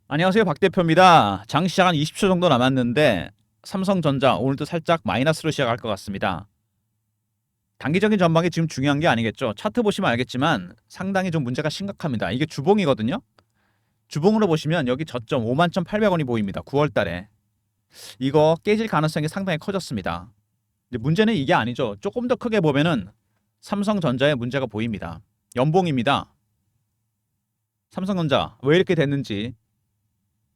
안녕하세요. 박 대표입니다. 장 시작 한 20초 정도 남았는데 삼성전자 오늘도 살짝 마이너스로 시작할 것 같습니다. 단기적인 전망이 지금 중요한 게 아니겠죠. 차트 보시면 알겠지만 상당히 좀 문제가 심각합니다. 이게 주봉이거든요. 주봉으로 보시면 여기 저점 51,800원이 보입니다. 9월 달에. 이거 깨질 가능성이 상당히 커졌습니다. 근데 문제는 이게 아니죠. 조금 더 크게 보면은 삼성전자에 문제가 보입니다. 연봉입니다. 삼성전자 왜 이렇게 됐는지,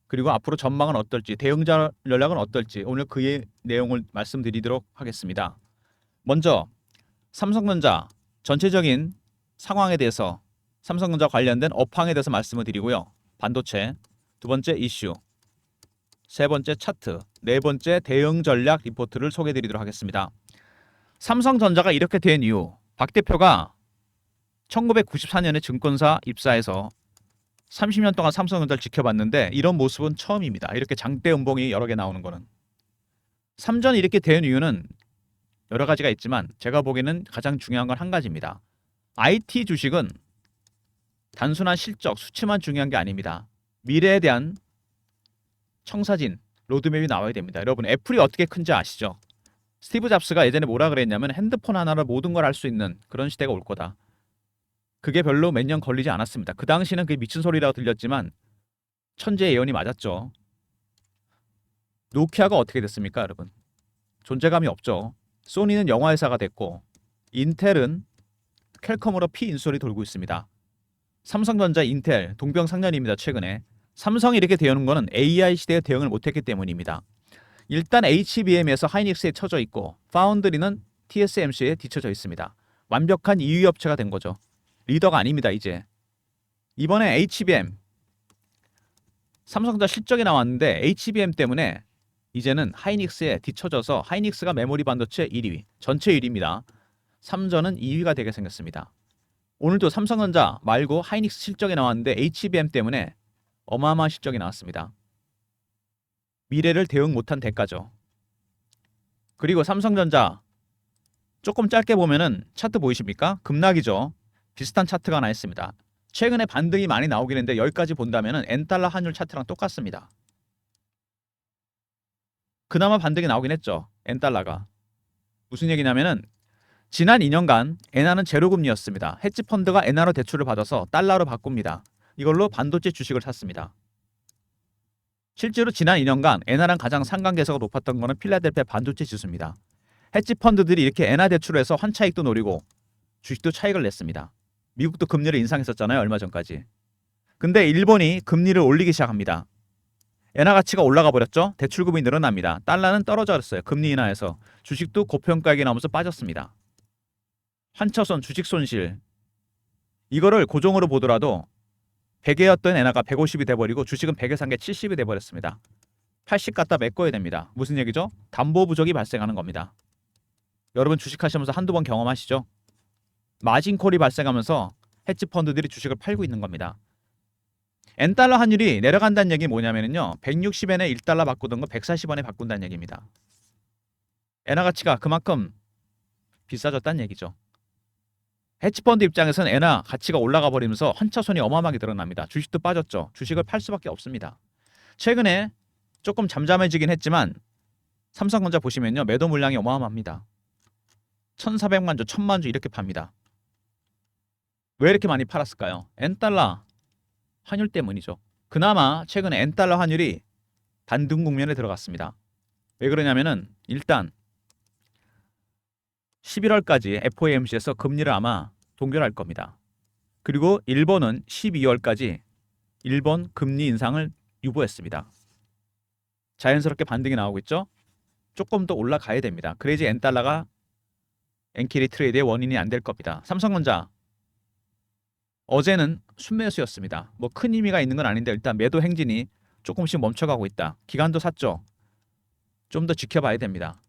그리고 앞으로 전망은 어떨지, 대응 전략은 어떨지 오늘 그의 내용을 말씀드리도록 하겠습니다. 먼저 삼성전자 전체적인 상황에 대해서, 삼성전자 관련된 업황에 대해서 말씀을 드리고요. 반도체, 두 번째 이슈, 세 번째 차트, 네 번째 대응 전략 리포트를 소개해 드리도록 하겠습니다. 삼성전자가 이렇게 된 이유, 박 대표가 1994년에 증권사 입사해서 30년 동안 삼성전자를 지켜봤는데 이런 모습은 처음입니다. 이렇게 장대 음봉이 여러 개 나오는 거는. 삼전이 이렇게 된 이유는 여러 가지가 있지만 제가 보기에는 가장 중요한 건 한 가지입니다. IT 주식은 단순한 실적, 수치만 중요한 게 아닙니다. 미래에 대한 청사진, 로드맵이 나와야 됩니다. 여러분, 애플이 어떻게 큰지 아시죠? 스티브 잡스가 예전에 뭐라 그랬냐면 핸드폰 하나로 모든 걸 할 수 있는 그런 시대가 올 거다. 그게 별로 몇 년 걸리지 않았습니다. 그 당시는 그게 미친 소리라고 들렸지만 천재 예언이 맞았죠. 노키아가 어떻게 됐습니까, 여러분? 존재감이 없죠. 소니는 영화회사가 됐고 인텔은 퀄컴으로 피인수를 돌고 있습니다. 삼성전자, 인텔 동병상련입니다. 최근에 삼성이 이렇게 되는 거는 AI 시대에 대응을 못했기 때문입니다. 일단 HBM에서 하이닉스에 쳐져 있고 파운드리는 TSMC에 뒤쳐져 있습니다. 완벽한 2위 업체가 된 거죠. 리더가 아닙니다. 이제 이번에 HBM, 삼성전자 실적이 나왔는데 HBM 때문에 이제는 하이닉스에 뒤쳐져서 하이닉스가 메모리 반도체 1위, 전체 1위입니다. 삼전은 2위가 되게 생겼습니다. 오늘도 삼성전자 말고 하이닉스 실적이 나왔는데 HBM 때문에 어마어마한 실적이 나왔습니다. 미래를 대응 못한 대가죠. 그리고 삼성전자 조금 짧게 보면은 차트 보이십니까? 급락이죠. 비슷한 차트가 하나 있습니다. 최근에 반등이 많이 나오긴 했는데 여기까지 본다면은 엔달러 환율 차트랑 똑같습니다. 그나마 반등이 나오긴 했죠. 엔달러가. 무슨 얘기냐면은 지난 2년간 엔화는 제로금리였습니다. 헤지펀드가 엔화로 대출을 받아서 달러로 바꿉니다. 이걸로 반도체 주식을 샀습니다. 실제로 지난 2년간 엔화랑 가장 상관계수가 높았던 것은 필라델피아 반도체 지수입니다. 헤지펀드들이 이렇게 엔화 대출을 해서 환차익도 노리고 주식도 차익을 냈습니다. 미국도 금리를 인상했었잖아요. 얼마 전까지. 근데 일본이 금리를 올리기 시작합니다. 엔화 가치가 올라가 버렸죠. 대출금이 늘어납니다. 달러는 떨어졌어요. 금리 인하에서. 주식도 고평가액이 나오면서 빠졌습니다. 환차손, 주식 손실. 이거를 고종으로 보더라도 100에였던 엔화가 150이 돼버리고 주식은 100에 산 게 70이 돼버렸습니다. 80 갖다 메꿔야 됩니다. 무슨 얘기죠? 담보 부족이 발생하는 겁니다. 여러분 주식하시면서 한두 번 경험하시죠? 마진콜이 발생하면서 헤지펀드들이 주식을 팔고 있는 겁니다. 엔달러 환율이 내려간다는 얘기 뭐냐면요. 160엔에 1달러 바꾸던 거 140원에 바꾼다는 얘기입니다. 엔화 가치가 그만큼 비싸졌다는 얘기죠. 헤지펀드 입장에서는 엔화 가치가 올라가 버리면서 환차손이 어마어마하게 드러납니다. 주식도 빠졌죠. 주식을 팔 수밖에 없습니다. 최근에 조금 잠잠해지긴 했지만 삼성전자 보시면요. 매도 물량이 어마어마합니다. 1,400만 주, 1,000만 주 이렇게 팝니다. 왜 이렇게 많이 팔았을까요? 엔달러 환율 때문이죠. 그나마 최근에 엔달러 환율이 반등 국면에 들어갔습니다. 왜 그러냐면은 일단 11월까지 FOMC에서 금리를 아마 동결할 겁니다. 그리고 일본은 12월까지 일본 금리 인상을 유보했습니다. 자연스럽게 반등이 나오고 있죠. 조금 더 올라가야 됩니다. 그래야지 엔달러가 엔캐리 트레이드의 원인이 안 될 겁니다. 삼성전자 어제는 순매수였습니다. 뭐 큰 의미가 있는 건 아닌데 일단 매도 행진이 조금씩 멈춰가고 있다. 기관도 샀죠. 좀 더 지켜봐야 됩니다.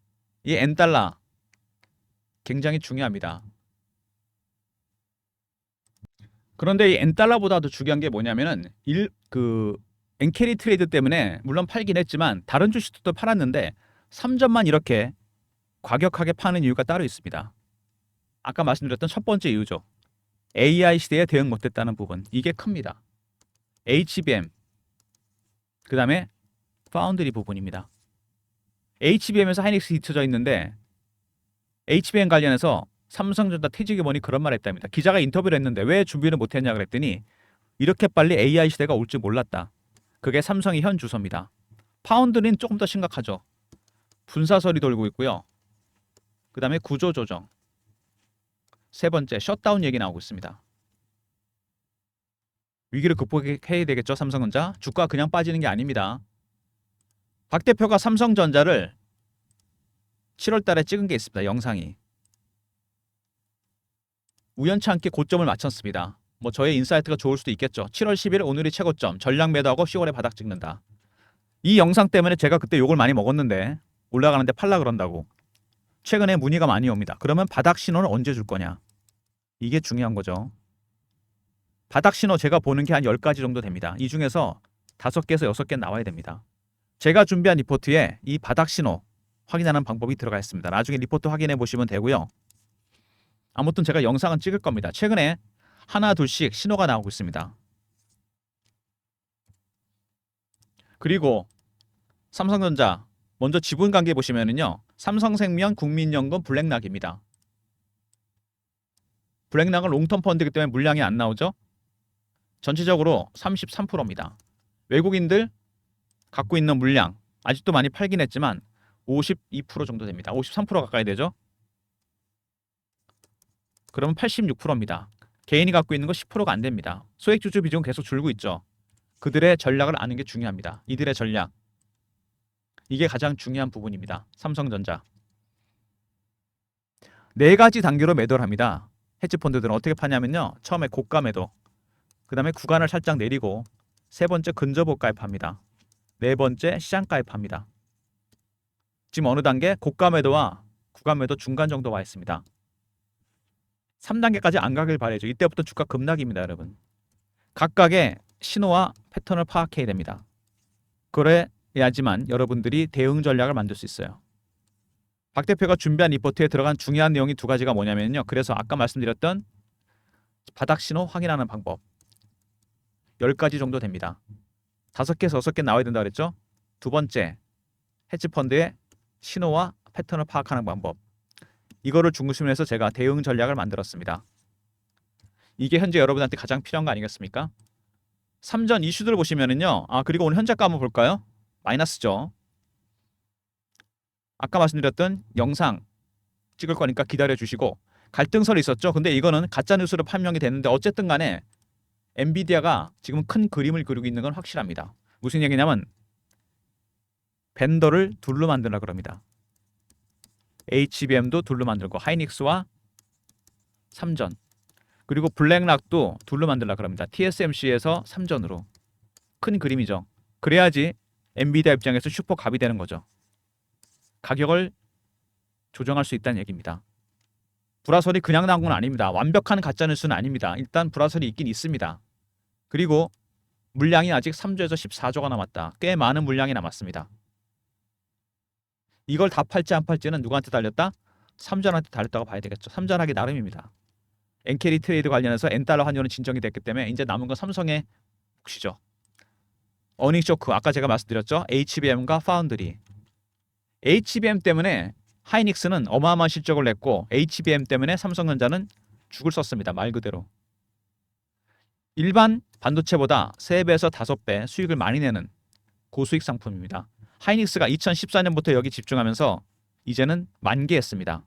이 엔달러 굉장히 중요합니다. 그런데 이 엔달러보다도 중요한 게 뭐냐면은 엔캐리 트레이드 때문에 물론 팔긴 했지만 다른 주식도 팔았는데 3전만 이렇게 과격하게 파는 이유가 따로 있습니다. 아까 말씀드렸던 첫 번째 이유죠. AI 시대에 대응 못했다는 부분. 이게 큽니다. HBM 그 다음에 파운드리 부분입니다. HBM에서 하이닉스 뒤쳐져 있는데 HBM 관련해서 삼성전자 퇴직위원이 그런 말을 했답니다. 기자가 인터뷰를 했는데 왜 준비를 못했냐 그랬더니 이렇게 빨리 AI 시대가 올 줄 몰랐다. 그게 삼성의 현 주소입니다. 파운드리는 조금 더 심각하죠. 분사설이 돌고 있고요. 그 다음에 구조조정. 세 번째 셧다운 얘기 나오고 있습니다. 위기를 극복해야 되겠죠. 삼성전자. 주가 그냥 빠지는 게 아닙니다. 박 대표가 삼성전자를 7월 달에 찍은 게 있습니다. 영상이. 우연치 않게 고점을 맞췄습니다. 뭐 저의 인사이트가 좋을 수도 있겠죠. 7월 10일 오늘이 최고점. 전량 매도하고 10월에 바닥 찍는다. 이 영상 때문에 제가 그때 욕을 많이 먹었는데 올라가는데 팔라 그런다고. 최근에 문의가 많이 옵니다. 그러면 바닥 신호는 언제 줄 거냐? 이게 중요한 거죠. 바닥 신호 제가 보는 게 한 10가지 정도 됩니다. 이 중에서 5개에서 6개 나와야 됩니다. 제가 준비한 리포트에 이 바닥 신호 확인하는 방법이 들어가 있습니다. 나중에 리포트 확인해 보시면 되고요. 아무튼 제가 영상은 찍을 겁니다. 최근에 하나 둘씩 신호가 나오고 있습니다. 그리고 삼성전자 먼저 지분 관계 보시면은요. 삼성생명, 국민연금, 블랙락입니다. 블랙락은 롱텀 펀드이기 때문에 물량이 안 나오죠. 전체적으로 33%입니다. 외국인들 갖고 있는 물량 아직도 많이 팔긴 했지만 52% 정도 됩니다. 53% 가까이 되죠. 그러면 86%입니다. 개인이 갖고 있는 거 10%가 안 됩니다. 소액주주 비중 계속 줄고 있죠. 그들의 전략을 아는 게 중요합니다. 이들의 전략. 이게 가장 중요한 부분입니다. 삼성전자. 4가지 단계로 매도를 합니다. 헤지펀드들은 어떻게 파냐면요. 처음에 고가 매도. 그 다음에 구간을 살짝 내리고 세 번째 근접목 가입합니다. 네 번째 시장 가입합니다. 지금 어느 단계? 고가 매도와 구간 매도 중간 정도 와 있습니다. 3단계까지 안 가길 바라죠. 이때부터 주가 급락입니다, 여러분. 각각의 신호와 패턴을 파악해야 됩니다. 그래야지만 여러분들이 대응 전략을 만들 수 있어요. 박 대표가 준비한 리포트에 들어간 중요한 내용이 2가지가 뭐냐면요. 그래서 아까 말씀드렸던 바닥 신호 확인하는 방법. 10가지 정도 됩니다. 5개에서 6개 나와야 된다고 그랬죠? 두 번째, 헤지펀드의 신호와 패턴을 파악하는 방법. 이거를 중심으로 해서 제가 대응 전략을 만들었습니다. 이게 현재 여러분한테 가장 필요한 거 아니겠습니까? 삼전 이슈들을 보시면은요. 그리고 오늘 현재가 한번 볼까요? 마이너스죠. 아까 말씀드렸던 영상 찍을 거니까 기다려 주시고 갈등설이 있었죠. 근데 이거는 가짜 뉴스로 판명이 됐는데 어쨌든 간에 엔비디아가 지금 큰 그림을 그리고 있는 건 확실합니다. 무슨 얘기냐면 벤더를 둘로 만들라 그럽니다. HBM도 둘로 만들고 하이닉스와 삼전 그리고 블랙락도 둘로 만들라 그럽니다. TSMC에서 삼전으로. 큰 그림이죠. 그래야지 엔비디아 입장에서 슈퍼갑이 되는 거죠. 가격을 조정할 수 있다는 얘기입니다. 불화설이 그냥 나온 건 아닙니다. 완벽한 가짜뉴스는 아닙니다. 일단 불화설이 있긴 있습니다. 그리고 물량이 아직 3조에서 14조가 남았다. 꽤 많은 물량이 남았습니다. 이걸 다 팔지 안 팔지는 누구한테 달렸다? 삼전한테 달렸다고 봐야 되겠죠. 삼전하기 나름입니다. 엔캐리 트레이드 관련해서 엔달러 환율은 진정이 됐기 때문에 이제 남은 건 삼성의 몫이죠. 어닝 쇼크 아까 제가 말씀드렸죠. HBM과 파운드리. HBM 때문에 하이닉스는 어마어마한 실적을 냈고 HBM 때문에 삼성전자는 죽을 썼습니다. 말 그대로. 일반 반도체보다 3배에서 5배 수익을 많이 내는 고수익 상품입니다. 하이닉스가 2014년부터 여기 집중하면서 이제는 만개했습니다.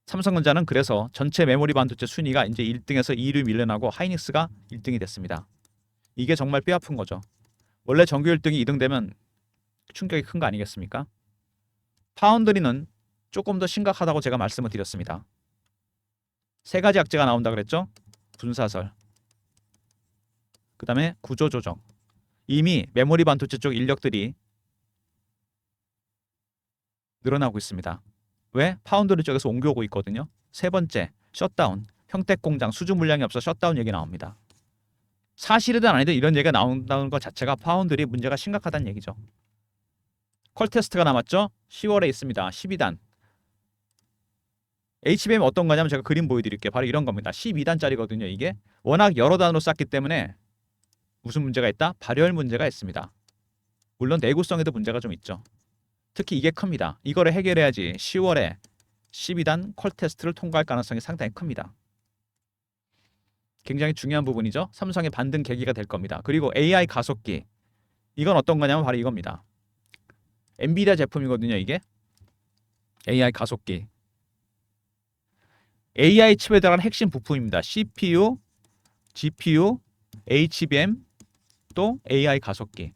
삼성전자는 그래서 전체 메모리 반도체 순위가 이제 1등에서 2위로 밀려나고 하이닉스가 1등이 됐습니다. 이게 정말 뼈아픈 거죠. 원래 전교 1등이 2등 되면 충격이 큰 거 아니겠습니까? 파운드리는 조금 더 심각하다고 제가 말씀을 드렸습니다. 3가지 악재가 나온다 그랬죠? 분사설. 그 다음에 구조조정. 이미 메모리 반도체 쪽 인력들이 늘어나고 있습니다. 왜? 파운드리 쪽에서 옮겨오고 있거든요. 세 번째, 셧다운. 평택 공장 수주 물량이 없어 셧다운 얘기 나옵니다. 사실이든 아니든 이런 얘기가 나온다는 것 자체가 파운드리 문제가 심각하다는 얘기죠. 퀄 테스트가 남았죠? 10월에 있습니다. 12단. HBM 어떤 거냐면 제가 그림 보여드릴게요. 바로 이런 겁니다. 12단짜리거든요. 이게 워낙 여러 단으로 쌌기 때문에 무슨 문제가 있다? 발열 문제가 있습니다. 물론 내구성에도 문제가 좀 있죠. 특히 이게 큽니다. 이거를 해결해야지 10월에 12단 퀄 테스트를 통과할 가능성이 상당히 큽니다. 굉장히 중요한 부분이죠. 삼성의 반등 계기가 될 겁니다. 그리고 AI 가속기. 이건 어떤 거냐면 바로 이겁니다. 엔비디아 제품이거든요, 이게. AI 가속기. AI 칩에 들어간 핵심 부품입니다. CPU, GPU, HBM, 또 AI 가속기.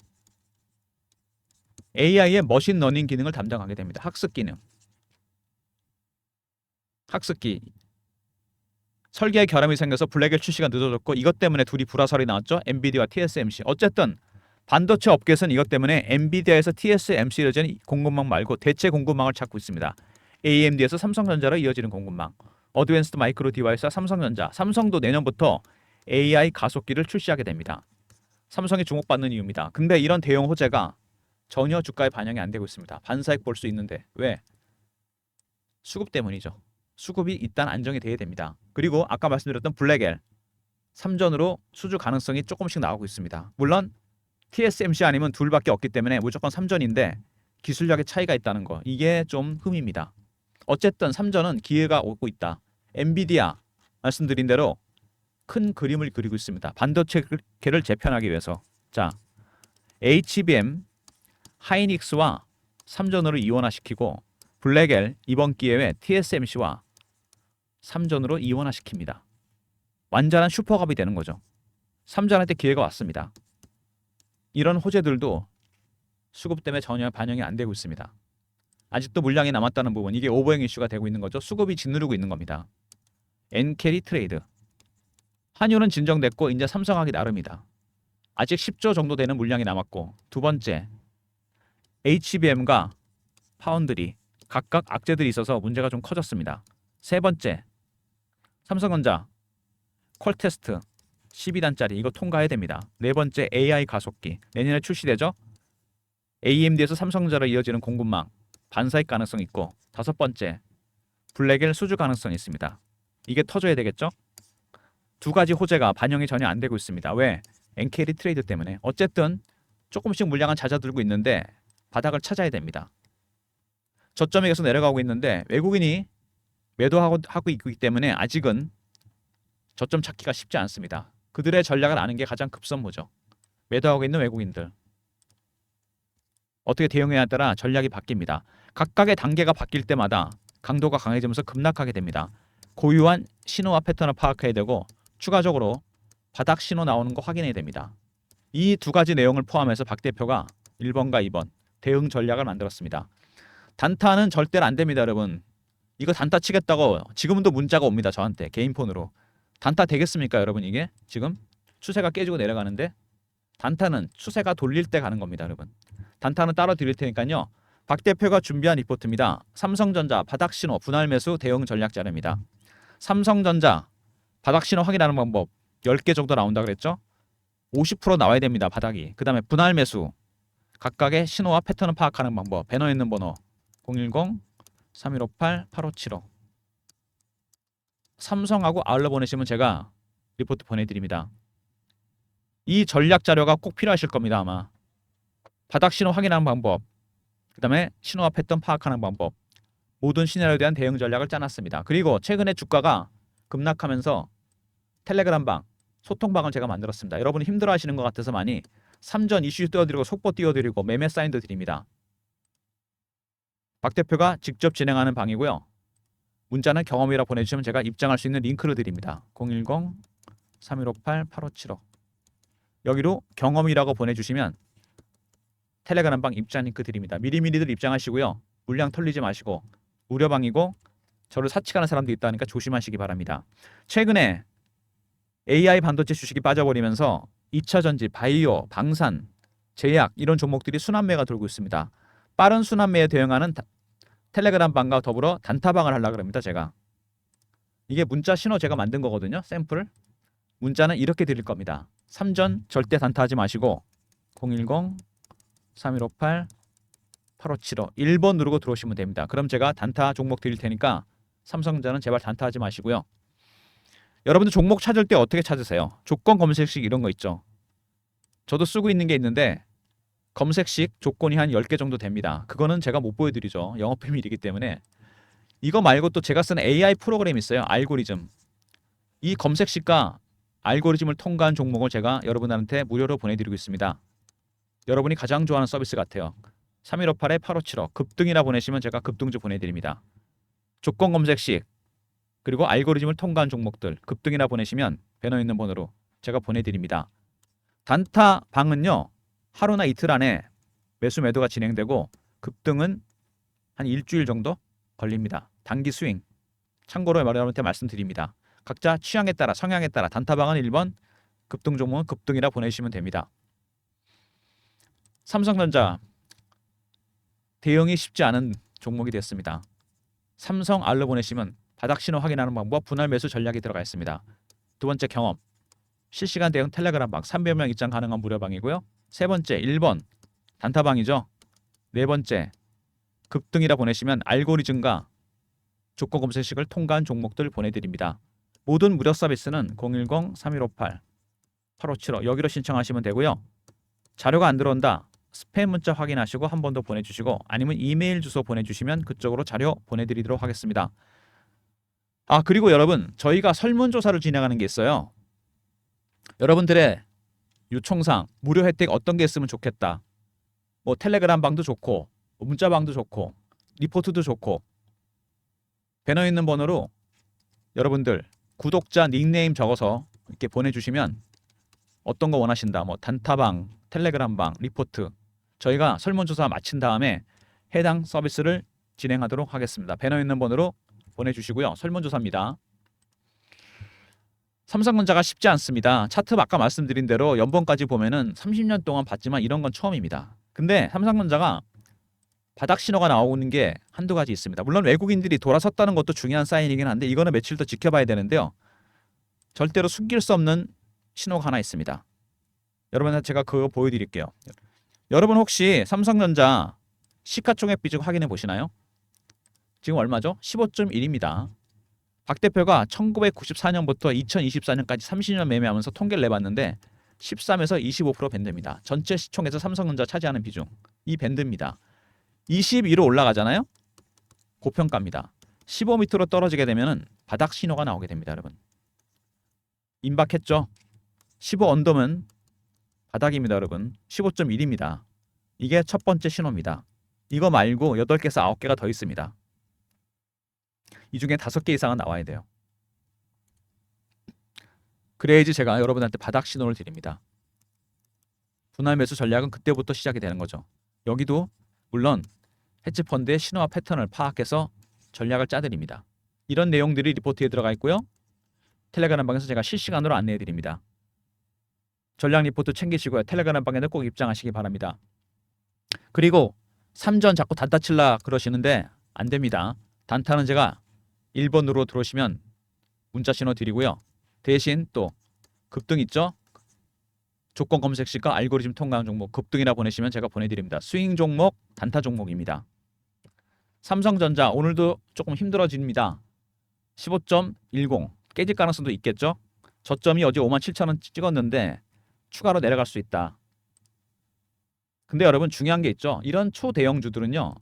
AI의 머신러닝 기능을 담당하게 됩니다. 학습 기능. 학습기. 설계에 결함이 생겨서 블랙엘 출시가 늦어졌고 이것 때문에 둘이 불화설이 나왔죠. 엔비디아와 TSMC. 어쨌든 반도체 업계에서는 이것 때문에 엔비디아에서 TSMC로 이어지는 공급망 말고 대체 공급망을 찾고 있습니다. AMD에서 삼성전자로 이어지는 공급망. 어드밴스드 마이크로 디바이스와 삼성전자. 삼성도 내년부터 AI 가속기를 출시하게 됩니다. 삼성이 주목받는 이유입니다. 근데 이런 대형 호재가 전혀 주가에 반영이 안 되고 있습니다. 반사익 볼 수 있는데 왜? 수급 때문이죠. 수급이 일단 안정이 돼야 됩니다. 그리고 아까 말씀드렸던 블랙엘 3전으로 수주 가능성이 조금씩 나오고 있습니다. 물론 TSMC 아니면 둘밖에 없기 때문에 무조건 3전인데 기술력의 차이가 있다는 거 이게 좀 흠입니다. 어쨌든 3전은 기회가 오고 있다. 엔비디아 말씀드린 대로 큰 그림을 그리고 있습니다. 반도체계를 재편하기 위해서. 자, HBM 하이닉스와 3전으로 이원화시키고 블랙엘 이번 기회에 TSMC와 3전으로 이원화시킵니다. 완전한 슈퍼갑이 되는 거죠. 3전한테 기회가 왔습니다. 이런 호재들도 수급 때문에 전혀 반영이 안 되고 있습니다. 아직도 물량이 남았다는 부분 이게 오버행 이슈가 되고 있는 거죠. 수급이 짓누르고 있는 겁니다. 엔캐리 트레이드. 한유는 진정됐고 이제 삼성하기 나름이다. 아직 10조 정도 되는 물량이 남았고 두 번째 HBM과 파운드리 각각 악재들이 있어서 문제가 좀 커졌습니다. 세 번째 삼성전자 퀄 테스트 12단짜리 이거 통과해야 됩니다. 네 번째 AI 가속기 내년에 출시되죠. AMD에서 삼성전자로 이어지는 공급망 반사익 가능성이 있고 다섯 번째 블랙엘 수주 가능성이 있습니다. 이게 터져야 되겠죠. 두 가지 호재가 반영이 전혀 안 되고 있습니다. 왜? 엔캐리 트레이드 때문에. 어쨌든 조금씩 물량은 잦아들고 있는데 바닥을 찾아야 됩니다. 저점에 계속 내려가고 있는데 외국인이 매도하고 있기 때문에 아직은 저점 찾기가 쉽지 않습니다. 그들의 전략을 아는 게 가장 급선무죠. 매도하고 있는 외국인들. 어떻게 대응해야 따라 전략이 바뀝니다. 각각의 단계가 바뀔 때마다 강도가 강해지면서 급락하게 됩니다. 고유한 신호와 패턴을 파악해야 되고 추가적으로 바닥 신호 나오는 거 확인해야 됩니다. 이 두 가지 내용을 포함해서 박 대표가 1번과 2번 대응 전략을 만들었습니다. 단타는 절대로 안 됩니다, 여러분. 이거 단타 치겠다고 지금도 문자가 옵니다, 저한테 개인 폰으로. 단타 되겠습니까, 여러분? 이게 지금 추세가 깨지고 내려가는데 단타는 추세가 돌릴 때 가는 겁니다, 여러분. 단타는 따로 드릴 테니까요. 박 대표가 준비한 리포트입니다. 삼성전자 바닥 신호 분할 매수 대응 전략 자료입니다. 삼성전자 바닥 신호 확인하는 방법 10개 정도 나온다 그랬죠? 50% 나와야 됩니다, 바닥이. 그 다음에 분할 매수 각각의 신호와 패턴을 파악하는 방법 배너에 있는 번호 010-3158-8575 삼성하고 아울러 보내시면 제가 리포트 보내드립니다. 이 전략 자료가 꼭 필요하실 겁니다, 아마. 바닥 신호 확인하는 방법 그 다음에 신호와 패턴 파악하는 방법 모든 시나리오에 대한 대응 전략을 짜놨습니다. 그리고 최근에 주가가 급락하면서 텔레그램방 소통방을 제가 만들었습니다. 여러분이 힘들어하시는 것 같아서 많이 3전 이슈 띄워드리고 속보 띄워드리고 매매 사인도 드립니다. 박 대표가 직접 진행하는 방이고요. 문자는 경험이라 보내주시면 제가 입장할 수 있는 링크를 드립니다. 010-3158-8575 여기로 경험이라고 보내주시면 텔레그램방 입장 링크 드립니다. 미리미리들 입장하시고요. 물량 털리지 마시고 우려방이고 저를 사칭하는 사람도 있다니까 조심하시기 바랍니다. 최근에 AI 반도체 주식이 빠져버리면서 2차전지, 바이오, 방산, 제약 이런 종목들이 순환매가 돌고 있습니다. 빠른 순환매에 대응하는 텔레그램방과 더불어 단타방을 하려고 합니다. 제가. 이게 문자 신호 제가 만든 거거든요. 샘플. 문자는 이렇게 드릴 겁니다. 3전 절대 단타하지 마시고 010-3158-8575 1번 누르고 들어오시면 됩니다. 그럼 제가 단타 종목 드릴 테니까 삼성전자는 제발 단타하지 마시고요. 여러분들 종목 찾을 때 어떻게 찾으세요? 조건 검색식 이런 거 있죠. 저도 쓰고 있는 게 있는데 검색식 조건이 한 10개 정도 됩니다. 그거는 제가 못 보여드리죠. 영업비밀이기 때문에. 이거 말고 또 제가 쓰는 AI 프로그램이 있어요. 알고리즘. 이 검색식과 알고리즘을 통과한 종목을 제가 여러분한테 무료로 보내드리고 있습니다. 여러분이 가장 좋아하는 서비스 같아요. 3158-8575 급등이라 보내시면 제가 급등주 보내드립니다. 조건 검색식 그리고 알고리즘을 통과한 종목들 급등이라 보내시면 배너 있는 번호로 제가 보내드립니다. 단타 방은요. 하루나 이틀 안에 매수 매도가 진행되고 급등은 한 일주일 정도 걸립니다. 단기 스윙. 참고로 여러분한테 말씀드립니다. 각자 취향에 따라 성향에 따라 단타방은 1번, 급등 종목은 급등이라 보내주시면 됩니다. 삼성전자 대응이 쉽지 않은 종목이 됐습니다. 삼성 R로 보내시면 바닥 신호 확인하는 방법, 분할 매수 전략이 들어가 있습니다. 두 번째 경험, 실시간 대응 텔레그램방 300명 입장 가능한 무료방이고요. 세 번째 1번 단타방이죠. 네 번째 급등이라 보내시면 알고리즘과 조건 검색식을 통과한 종목들 보내드립니다. 모든 무료 서비스는 010-3158-8575 여기로 신청하시면 되고요. 자료가 안 들어온다. 스팸 문자 확인하시고 한 번 더 보내주시고 아니면 이메일 주소 보내주시면 그쪽으로 자료 보내드리도록 하겠습니다. 아 그리고 여러분 저희가 설문조사를 진행하는 게 있어요. 여러분들의 요청사항 무료 혜택 어떤 게 있으면 좋겠다. 뭐 텔레그램 방도 좋고 문자 방도 좋고 리포트도 좋고 배너 있는 번호로 여러분들 구독자 닉네임 적어서 이렇게 보내주시면 어떤 거 원하신다. 뭐 단타방, 텔레그램방, 리포트 저희가 설문조사 마친 다음에 해당 서비스를 진행하도록 하겠습니다. 배너 있는 번호로 보내주시고요. 설문조사입니다. 삼성전자가 쉽지 않습니다. 차트 아까 말씀드린 대로 연봉까지 보면은 30년 동안 봤지만 이런 건 처음입니다. 근데 삼성전자가 바닥 신호가 나오는 게 한두 가지 있습니다. 물론 외국인들이 돌아섰다는 것도 중요한 사인이긴 한데 이거는 며칠 더 지켜봐야 되는데요. 절대로 숨길 수 없는 신호가 하나 있습니다. 여러분한테 제가 그거 보여드릴게요. 여러분 혹시 삼성전자 시가총액 비중 확인해 보시나요? 지금 얼마죠? 15.1입니다. 박 대표가 1994년부터 2024년까지 30년 매매하면서 통계를 내봤는데 13에서 25% 밴드입니다. 전체 시총에서 삼성전자 차지하는 비중 이 밴드입니다. 22로 올라가잖아요. 고평가입니다. 15 밑으로 떨어지게 되면 바닥 신호가 나오게 됩니다. 여러분 임박했죠. 15 언더면 바닥입니다. 여러분 15.1입니다. 이게 첫 번째 신호입니다. 이거 말고 8개에서 9개가 더 있습니다. 이 중에 5개 이상은 나와야 돼요. 그래야지 제가 여러분한테 바닥 신호를 드립니다. 분할 매수 전략은 그때부터 시작이 되는 거죠. 여기도 물론 헤지펀드의 신호와 패턴을 파악해서 전략을 짜드립니다. 이런 내용들이 리포트에 들어가 있고요. 텔레그램 방에서 제가 실시간으로 안내해 드립니다. 전략 리포트 챙기시고요. 텔레그램 방에는 꼭 입장하시기 바랍니다. 그리고 3전 자꾸 단타 칠라 그러시는데 안 됩니다. 단타는 제가 1번으로 들어오시면 문자 신호 드리고요. 대신 또 급등 있죠? 조건 검색식과 알고리즘 통과한 종목 급등이라 보내시면 제가 보내드립니다. 스윙 종목, 단타 종목입니다. 삼성전자 오늘도 조금 힘들어집니다. 15.10 깨질 가능성도 있겠죠? 저점이 어제 57,000원 찍었는데 추가로 내려갈 수 있다. 근데 여러분 중요한 게 있죠. 이런 초대형주들은요.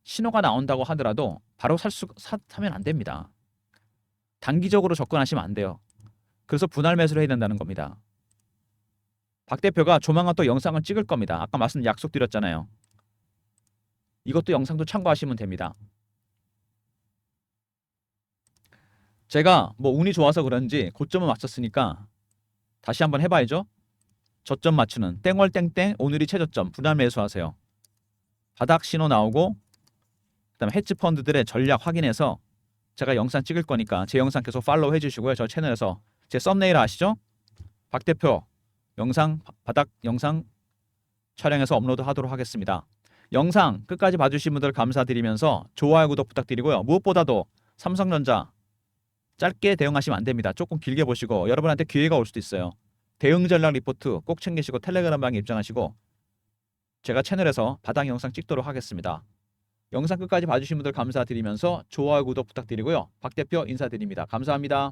신호가 나온다고 하더라도 바로 사면 안 됩니다. 단기적으로 접근하시면 안 돼요. 그래서 분할 매수를 해야 된다는 겁니다. 박 대표가 조만간 또 영상을 찍을 겁니다. 아까 약속드렸잖아요. 이것도 영상도 참고하시면 됩니다. 제가 뭐 운이 좋아서 그런지 고점을 맞췄으니까 다시 한번 해봐야죠. 저점 맞추는 땡월 땡땡 오늘이 최저점 분할 매수하세요. 바닥 신호 나오고 그다음에 헤지펀드들의 전략 확인해서 제가 영상 찍을 거니까 제 영상 계속 팔로우 해주시고요. 저 채널에서 제 썸네일 아시죠? 박 대표 영상 바닥 영상 촬영해서 업로드하도록 하겠습니다. 영상 끝까지 봐주신 분들 감사드리면서 좋아요 구독 부탁드리고요. 무엇보다도 삼성전자 짧게 대응하시면 안 됩니다. 조금 길게 보시고 여러분한테 기회가 올 수도 있어요. 대응 전략 리포트 꼭 챙기시고 텔레그램 방에 입장하시고 제가 채널에서 바닥 영상 찍도록 하겠습니다. 영상 끝까지 봐주신 분들 감사드리면서 좋아요 구독 부탁드리고요. 박 대표 인사드립니다. 감사합니다.